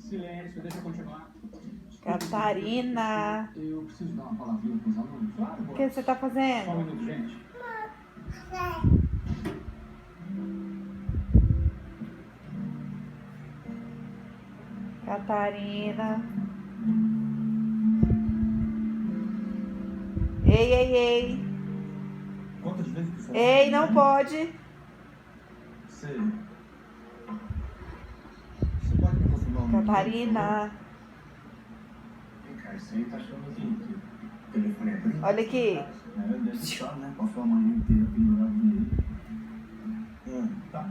Silêncio, deixa eu continuar. Catarina, Eu preciso dar uma palavrinha com os alunos. Claro, o que você tá Só um fazendo? minuto, gente. Catarina. Ei, ei, ei. Quantas vezes que você... Ei, não pode. Você pode me confirmar o nome? Catarina. Vem cá, isso aí tá achando que o telefone é brinco? Olha aqui. Deixa eu só, né? Passou a manhã inteira pendurado nele. Tá.